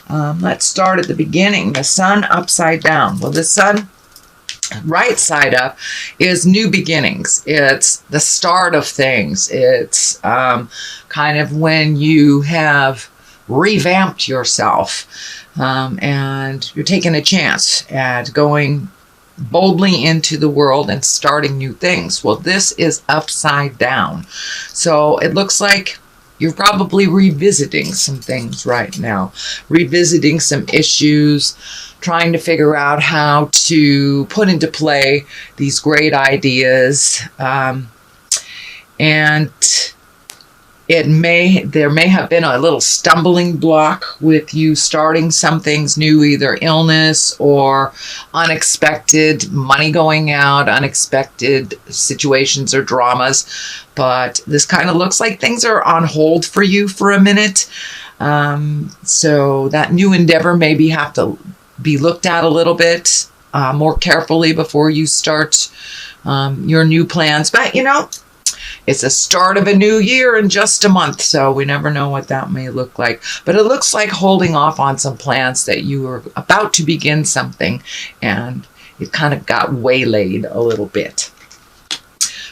Let's start at the beginning. The sun upside down. Well, the sun right side up is new beginnings. It's the start of things. It's kind of when you have revamped yourself and you're taking a chance at going boldly into the world and starting new things. Well, this is upside down. So it looks like you're probably revisiting some things right now, revisiting some issues, trying to figure out how to put into play these great ideas. And there may have been a little stumbling block with you starting some things new, either illness or unexpected money going out, unexpected situations or dramas. But this kind of looks like things are on hold for you for a minute. So that new endeavor maybe have to be looked at a little bit more carefully before you start your new plans. But it's the start of a new year in just a month, so we never know what that may look like. But it looks like holding off on some plans that you were about to begin something, and it kind of got waylaid a little bit.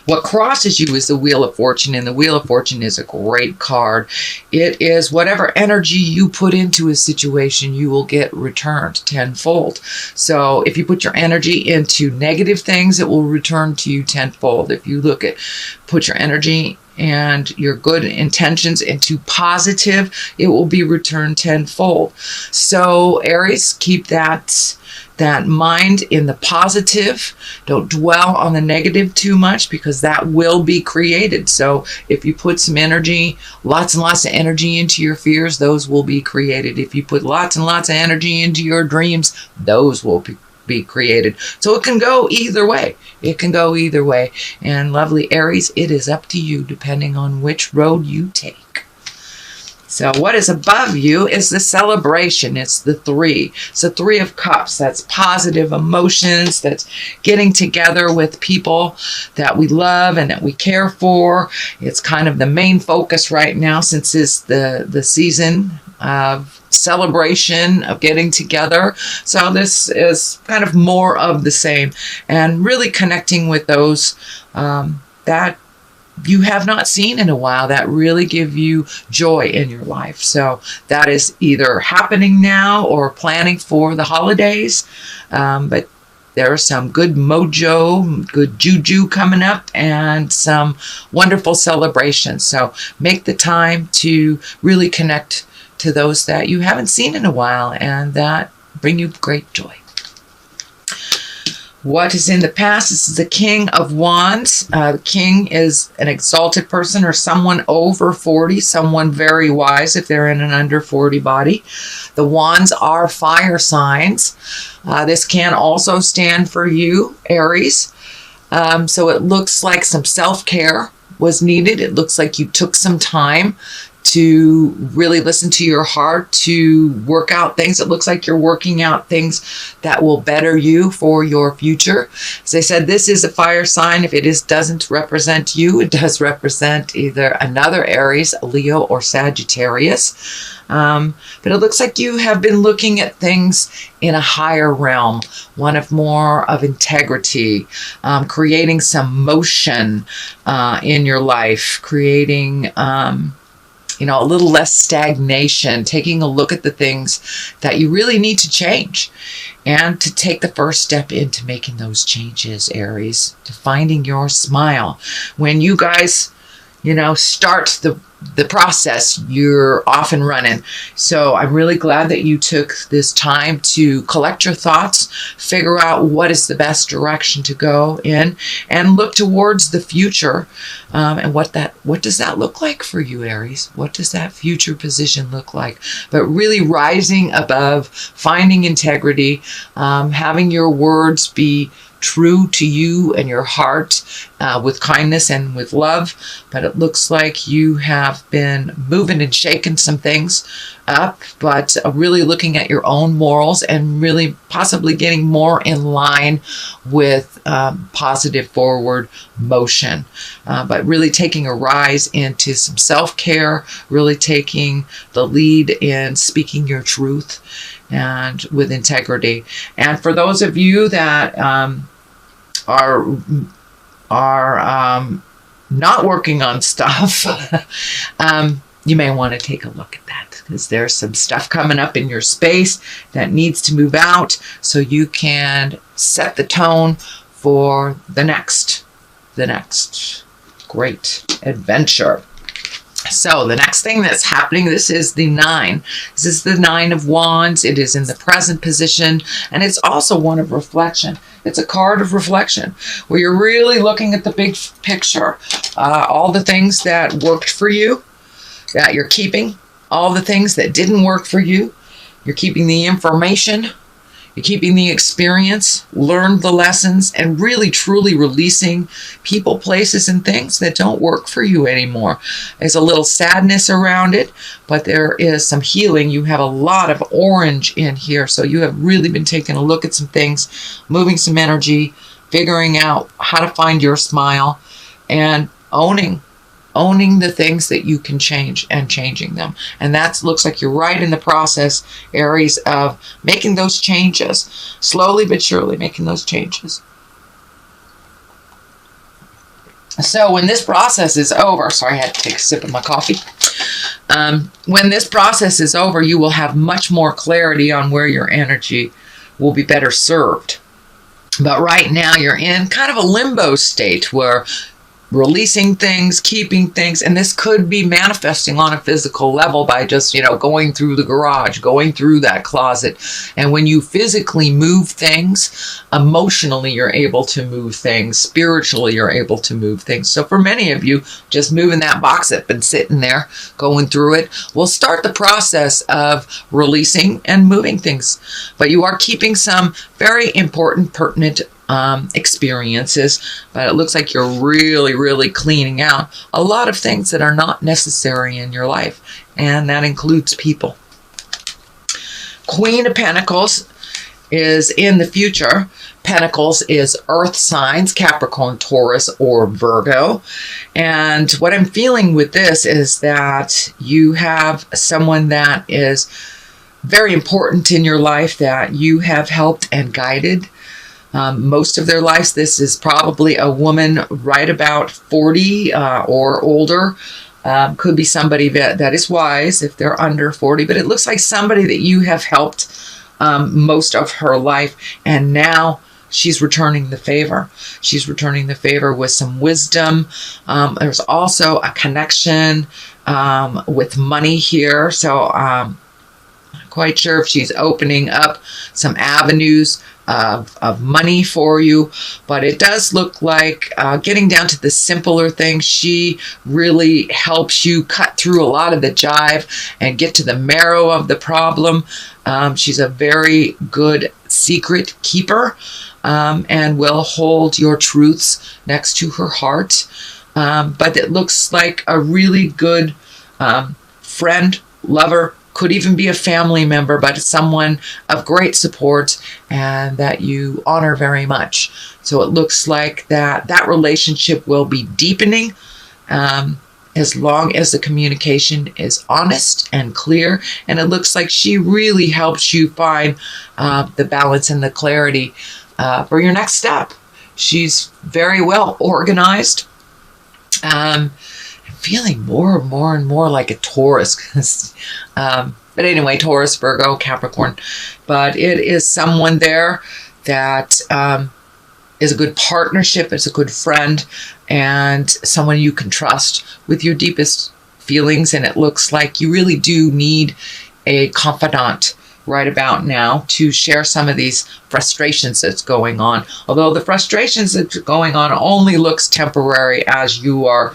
What crosses you is the Wheel of Fortune, and the Wheel of Fortune is a great card. It is whatever energy you put into a situation, you will get returned tenfold. So if you put your energy into negative things, it will return to you tenfold. If you put your energy and your good intentions into positive, it will be returned tenfold. So Aries, keep that mind in the positive. Don't dwell on the negative too much, because that will be created. So if you put some energy, lots and lots of energy into your fears, those will be created. If you put lots and lots of energy into your dreams, those will be created. So it can go either way. It can go either way. And lovely Aries, it is up to you depending on which road you take. So what is above you is the celebration. It's the 3. It's the 3 of Cups. That's positive emotions. That's getting together with people that we love and that we care for. It's kind of the main focus right now, since it's the season of celebration, of getting together. So this is kind of more of the same, and really connecting with those that you have not seen in a while, that really give you joy in your life. So that is either happening now or planning for the holidays. But there's some good mojo, good juju coming up, and some wonderful celebrations. So make the time to really connect to those that you haven't seen in a while and that bring you great joy. What is in the past? This is the King of Wands. The King is an exalted person or someone over 40, someone very wise if they're in an under 40 body. The Wands are fire signs. This can also stand for you, Aries. So it looks like some self-care was needed. It looks like you took some time to really listen to your heart, to work out things. It looks like you're working out things that will better you for your future. As I said, this is a fire sign. If it doesn't represent you, it does represent either another Aries, a Leo, or Sagittarius. But it looks like you have been looking at things in a higher realm, one of more of integrity, creating some motion in your life, creating a little less stagnation, taking a look at the things that you really need to change, and to take the first step into making those changes, Aries, to finding your smile. When you guys, start the process, you're off and running. So I'm really glad that you took this time to collect your thoughts, figure out what is the best direction to go in, and look towards the future. And what does that look like for you, Aries? What does that future position look like? But really rising above, finding integrity, having your words be true to you and your heart, with kindness and with love. But it looks like you have been moving and shaking some things up, but really looking at your own morals and really possibly getting more in line with positive forward motion. But really taking a rise into some self-care, really taking the lead in speaking your truth and with integrity. And for those of you that are not working on stuff, you may want to take a look at that, because there's some stuff coming up in your space that needs to move out so you can set the tone for the next great adventure. So the next thing that's happening, this is the 9. This is the 9 of Wands. It is in the present position, and it's also one of reflection. It's a card of reflection where you're really looking at the big picture. All the things that worked for you, that you're keeping. All the things that didn't work for you, you're keeping the information. You're keeping the experience, learned the lessons, and really truly releasing people, places, and things that don't work for you anymore. There's a little sadness around it, but there is some healing. You have a lot of orange in here, so you have really been taking a look at some things, moving some energy, figuring out how to find your smile, and owning the things that you can change and changing them. And that looks like you're right in the process, Aries, of making those changes, slowly but surely making those changes. So when this process is over, sorry, I had to take a sip of my coffee. When this process is over, you will have much more clarity on where your energy will be better served. But right now you're in kind of a limbo state where releasing things, keeping things, and this could be manifesting on a physical level by just, going through the garage, going through that closet. And when you physically move things, emotionally you're able to move things, spiritually you're able to move things. So for many of you, just moving that box that's been sitting there, going through it, will start the process of releasing and moving things. But you are keeping some very important, pertinent experiences, but it looks like you're really cleaning out a lot of things that are not necessary in your life, and that includes people. Queen of Pentacles is in the future. Pentacles is earth signs, Capricorn, Taurus, or Virgo. And what I'm feeling with this is that you have someone that is very important in your life that you have helped and guided most of their lives. This is probably a woman right about 40 or older. Could be somebody that is wise if they're under 40, but it looks like somebody that you have helped most of her life, and now she's returning the favor. She's returning the favor with some wisdom. There's also a connection with money here, so I'm not quite sure if she's opening up some avenues of money for you, but it does look like getting down to the simpler things. She really helps you cut through a lot of the jive and get to the marrow of the problem. She's a very good secret keeper and will hold your truths next to her heart. But it looks like a really good friend, lover, could even be a family member, but someone of great support and that you honor very much. So it looks like that relationship will be deepening as long as the communication is honest and clear. And it looks like she really helps you find the balance and the clarity for your next step. She's very well organized. I'm feeling more and more like a Taurus. But anyway, Taurus, Virgo, Capricorn. But it is someone there that is a good partnership, is a good friend, and someone you can trust with your deepest feelings. And it looks like you really do need a confidant right about now to share some of these frustrations that's going on. Although the frustrations that's going on only looks temporary as you are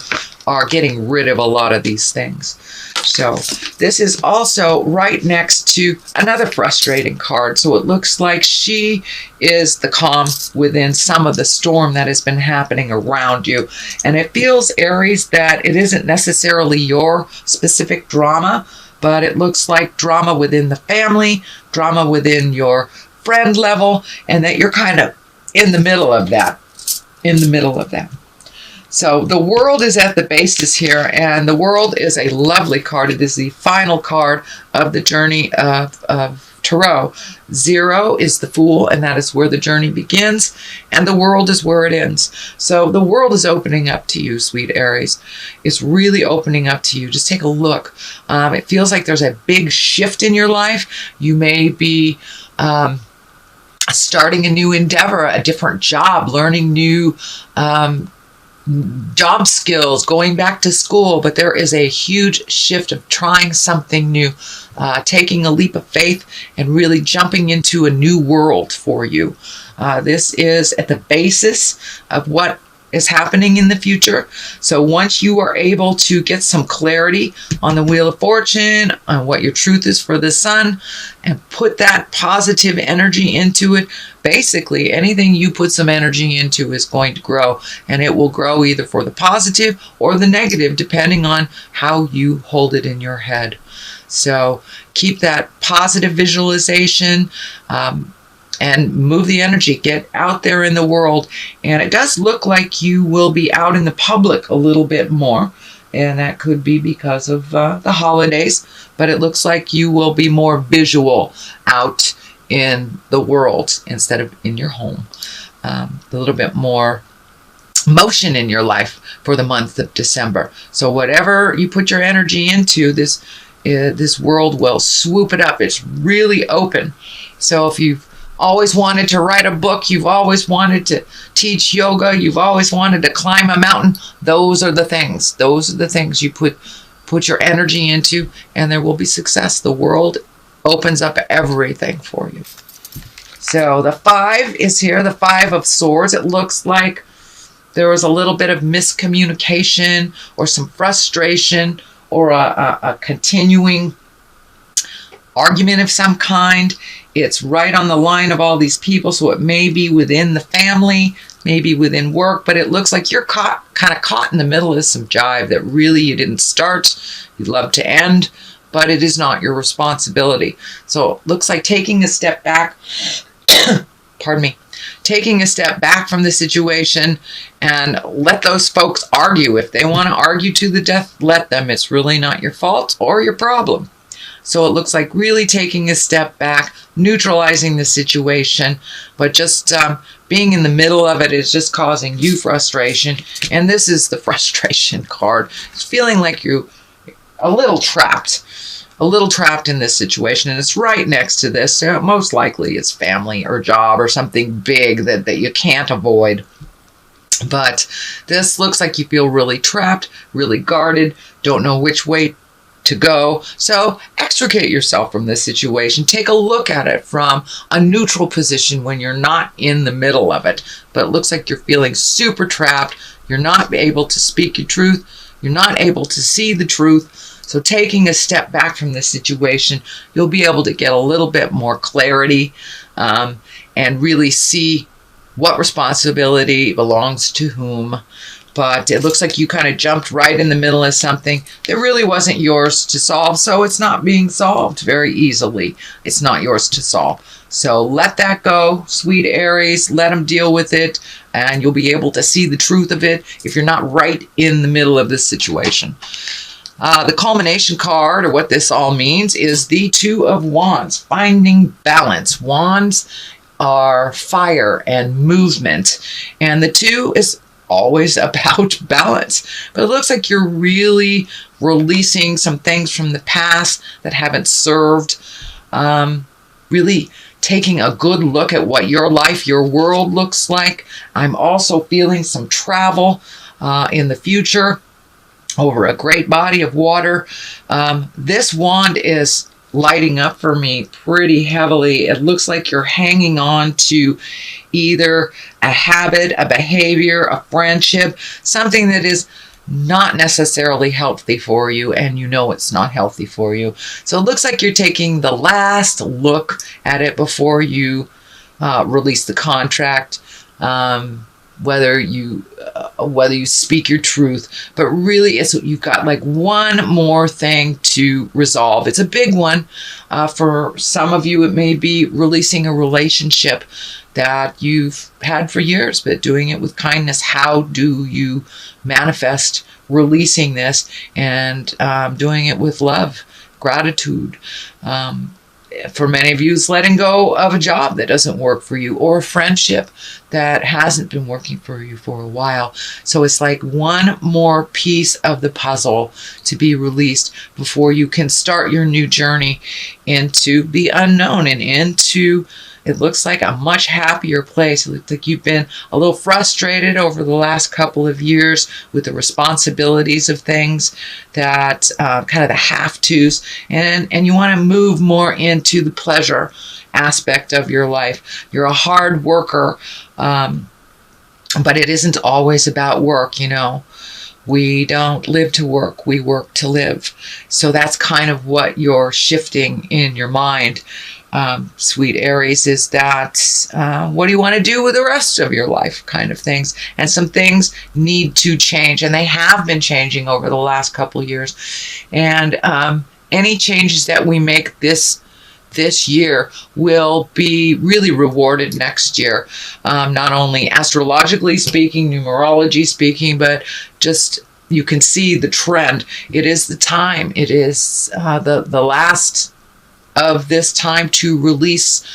getting rid of a lot of these things. So this is also right next to another frustrating card. So it looks like she is the calm within some of the storm that has been happening around you. And it feels, Aries, that it isn't necessarily your specific drama, but it looks like drama within the family, drama within your friend level, and that you're kind of in the middle of that. So the World is at the basis here, and the World is a lovely card. It is the final card of the journey of Tarot. 0 is the Fool, and that is where the journey begins, and the World is where it ends. So the World is opening up to you, sweet Aries. It's really opening up to you. Just take a look. It feels like there's a big shift in your life. You may be starting a new endeavor, a different job, learning new job skills, going back to school, but there is a huge shift of trying something new, taking a leap of faith and really jumping into a new world for you. This is at the basis of what is happening in the future. So once you are able to get some clarity on the Wheel of Fortune, on what your truth is for the sun, and put that positive energy into it, basically anything you put some energy into is going to grow, and it will grow either for the positive or the negative, depending on how you hold it in your head. So keep that positive visualization, and move the energy, get out there in the world. And it does look like you will be out in the public a little bit more, and that could be because of the holidays, but it looks like you will be more visual out in the world instead of in your home. A little bit more motion in your life for the month of December. So whatever you put your energy into, this world will swoop it up. It's really open. So if you've always wanted to write a book, you've always wanted to teach yoga, you've always wanted to climb a mountain, those are the things. Those are the things you put your energy into, and there will be success. The world opens up everything for you. So the 5 is here, the 5 of Swords. It looks like there was a little bit of miscommunication or some frustration or a continuing argument of some kind. It's right on the line of all these people, so it may be within the family, maybe within work, but it looks like you're kind of caught in the middle of some jive that really you didn't start, you'd love to end, but it is not your responsibility. So it looks like taking a step back, pardon me, taking a step back from the situation and let those folks argue. If they want to argue to the death, let them. It's really not your fault or your problem. So it looks like really taking a step back, neutralizing the situation, but just being in the middle of it is just causing you frustration. And this is the frustration card. It's feeling like you're a little trapped in this situation. And it's right next to this. So most likely it's family or job or something big that you can't avoid. But this looks like you feel really trapped, really guarded, don't know which way to go. So extricate yourself from this situation. Take a look at it from a neutral position when you're not in the middle of it. But it looks like you're feeling super trapped. You're not able to speak your truth. You're not able to see the truth. So taking a step back from this situation, you'll be able to get a little bit more clarity and really see what responsibility belongs to whom. But it looks like you kind of jumped right in the middle of something that really wasn't yours to solve. So it's not being solved very easily. It's not yours to solve. So let that go, sweet Aries. Let them deal with it. And you'll be able to see the truth of it if you're not right in the middle of this situation. The culmination card, or what this all means, is the 2 of Wands. Finding balance. Wands are fire and movement. And the 2 is always about balance, but it looks like you're really releasing some things from the past that haven't served, really taking a good look at what your life, your world looks like. I'm also feeling some travel in the future over a great body of water. This wand is lighting up for me pretty heavily. It looks like you're hanging on to either a habit, a behavior, a friendship, something that is not necessarily healthy for you, and you know it's not healthy for you. So it looks like you're taking the last look at it before you release the contract. whether you speak your truth. But really, you've got like one more thing to resolve. It's a big one. For some of you, it may be releasing a relationship that you've had for years, but doing it with kindness. How do you manifest releasing this and doing it with love, gratitude? For many of you, it's letting go of a job that doesn't work for you, or a friendship that hasn't been working for you for a while. So it's like one more piece of the puzzle to be released before you can start your new journey into the unknown and into, it looks like, a much happier place. It looks like you've been a little frustrated over the last couple of years with the responsibilities of things, that kind of the have-tos, and you want to move more into the pleasure aspect of your life. You're a hard worker, but it isn't always about work, you know. We don't live to work, we work to live. So that's kind of what you're shifting in your mind, sweet Aries, is that what do you want to do with the rest of your life kind of things. And some things need to change, and they have been changing over the last couple of years. And any changes that we make this year will be really rewarded next year, not only astrologically speaking, numerology speaking, but just you can see the trend. It is the time. It is the last of this time to release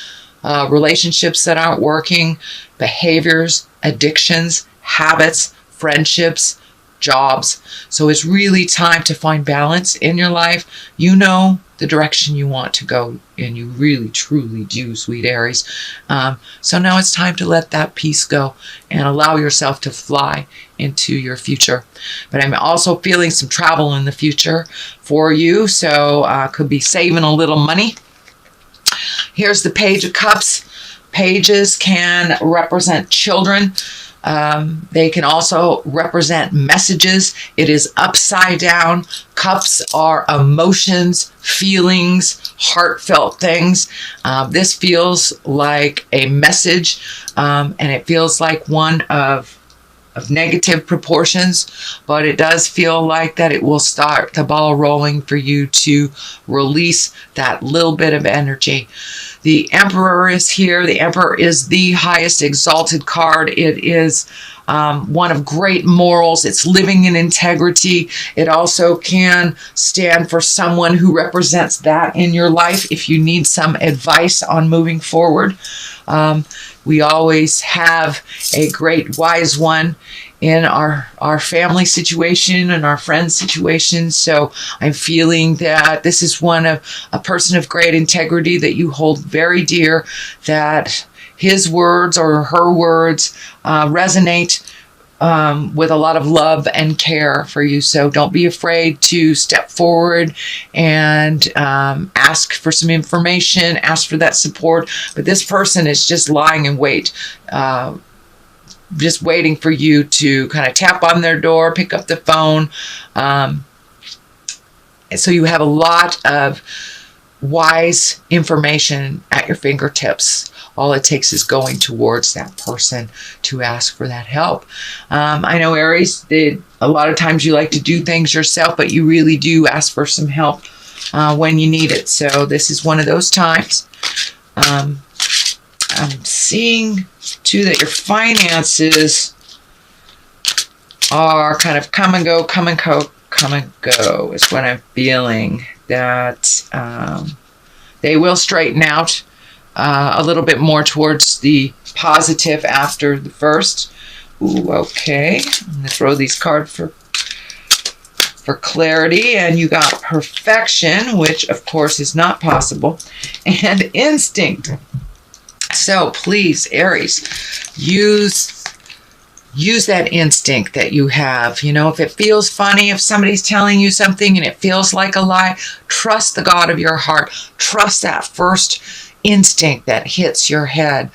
relationships that aren't working, behaviors, addictions, habits, friendships, jobs. So it's really time to find balance in your life. You know the direction you want to go, and you really, truly do, sweet Aries. So now it's time to let that piece go and allow yourself to fly into your future. But I'm also feeling some travel in the future for you, so could be saving a little money. Here's the Page of Cups. Pages can represent children. They can also represent messages. It is upside down. Cups are emotions, feelings, heartfelt things. This feels like a message, and it feels like one of negative proportions, but it does feel like that it will start the ball rolling for you to release that little bit of energy. The Emperor is here. The Emperor is the highest exalted card. It is one of great morals. It's living in integrity. It also can stand for someone who represents that in your life if you need some advice on moving forward. We always have a great wise one in our family situation and our friend situation. So I'm feeling that this is a person of great integrity that you hold very dear, that his words or her words resonate with a lot of love and care for you. So don't be afraid to step forward and ask for some information, ask for that support. But this person is just lying in wait, just waiting for you to kind of tap on their door, pick up the phone. So you have a lot of wise information at your fingertips. All it takes is going towards that person to ask for that help. I know, Aries, a lot of times you like to do things yourself, but you really do ask for some help when you need it. So this is one of those times. I'm seeing, too, that your finances are kind of come and go is what I'm feeling. That they will straighten out a little bit more towards the positive after the first. Ooh, okay. I'm going to throw these cards for clarity. And you got perfection, which of course is not possible, and instinct. So please, Aries, use that instinct that you have. You know, if it feels funny, if somebody's telling you something and it feels like a lie, trust the God of your heart. Trust that first instinct that hits your head.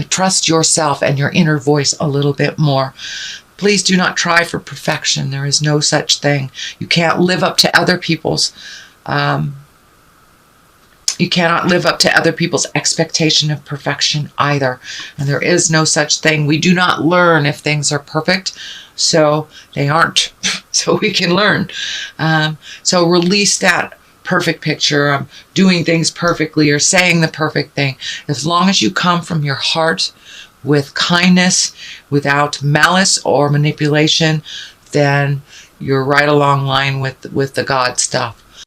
Trust yourself and your inner voice a little bit more. Please do not try for perfection. There is no such thing. You can't live up to other people's You cannot live up to other people's expectation of perfection either. And there is no such thing. We do not learn if things are perfect, so they aren't. So we can learn. So release that perfect picture of doing things perfectly or saying the perfect thing. As long as you come from your heart with kindness, without malice or manipulation, then you're right along line with the God stuff.